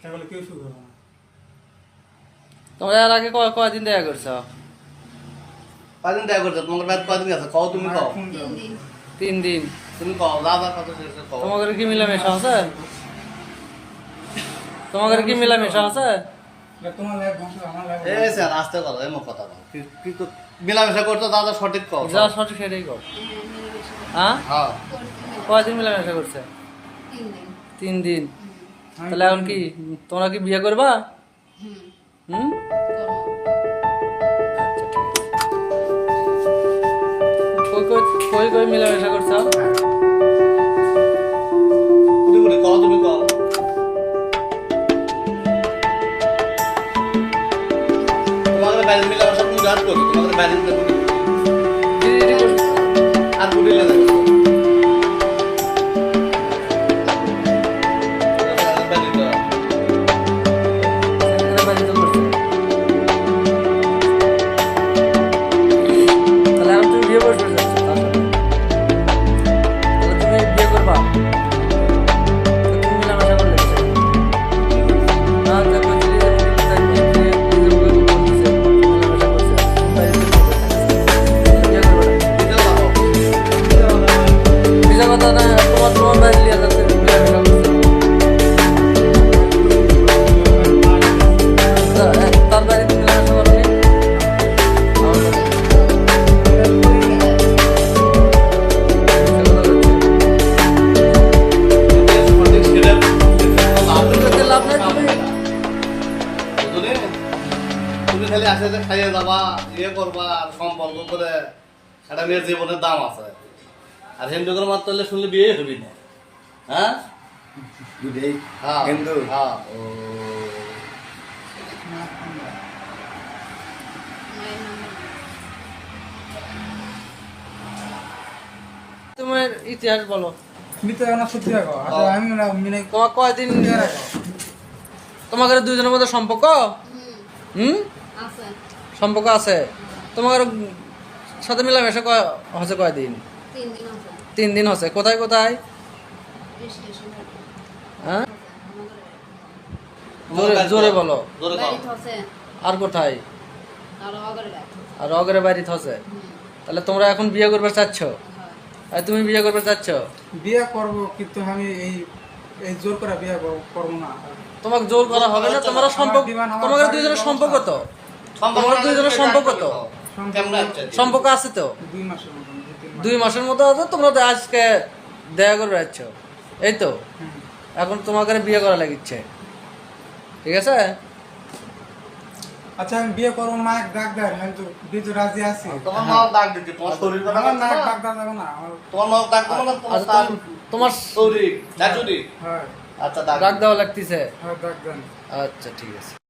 তাহলে কেউ শুরু করবো না। তোমরা এর আগে কয়দিন দেখা করছো? কয়দিন দেখা করছো? তোমার বাদ কয়দিন আছে? কও তুমি কও। 3 দিন। তুমি কও, দাদা কত শেষে কও। তোমাদের কি মিলামেশা আছে? তোমাদের কি মিলামেশা আছে? তোমার লাইফ বংশ আমার লাইফ। এ স্যার আস্তে কথা, এমন কথা কও। কি মিলামেশা করছো দাদা সঠিক কও। যা সঠিক সেটাই কও। হ্যাঁ? হ্যাঁ। কয়দিন মিলামেশা করছে? 3 দিন। তাহলে এখন কি তোমরা কি বিয়ে করবা? হুম? কই মিলামেশা করছো? তুমি কও, তুমি কও। তোমাদের বাইরে মিলামেশা তুমি জান করছো, তোমাদের বাইরে আর বুড়ি লাগে। তুমি খালি আসে যে খাইয়ে যাবা, ইয়ে করবা, আর সম্পর্ক করে একটা মেয়ের জীবনের দাম আছে। আর হিন্দু করে মাত্র হলে শুনলে বিয়ে হবি না। হ্যাঁ হিন্দু। হ্যাঁ ও তোমার ইতিহাস বলো। মিথ্যা না সত্যি রাখো। আচ্ছা আমি না মিনে তোমার কয়দিন তোমাদের দুজনের মধ্যে সম্পর্ক? সম্পর্ক আছে। তোমার সাথে মিলামেশা হচ্ছে কয়দিন? 3 দিন হচ্ছে। কোথায় কোথায়? হ্যাঁ জোরে বলো। আর কোথায়? আর অগরে বাড়িতে হচ্ছে। তাহলে তোমরা এখন বিয়ে করবে চাচ্ছ? আর তুমি বিয়ে করবে চাচ্ছ? বিয়ে করব, কিন্তু আমি এই জোর করে বিয়ে করব না। তোমাকে জোর করা হবে না। তোমরা সম্পর্ক, তোমাদের দুইজনের সম্পর্ক তো, তোমাদের দুইজনের সম্পর্ক তো, সম্পর্ক আছে তো 2 মাসের মতো। 2 মাসের মতো আছে। তোমরা তো আজকে দেখা করে যাচ্ছ, এই তো। এখন তোমাকে বিয়ে করা লাগিচ্ছে, ঠিক আছে? আচ্ছা আমি বিয়ে করব না, ডাক দেয় আমি তো বিয়ে তো রাজি আছি। তোমার মা ডাক দিতে, তোমার শরীর কথা আমার না। না ডাক দেব না। তোমার মা ডাক দেবো না, তোমার শরীর ডাক যদি। হ্যাঁ আচ্ছা ডাক দেওয়া লাগতেছে। হ্যাঁ ডাক দেন। আচ্ছা ঠিক আছে।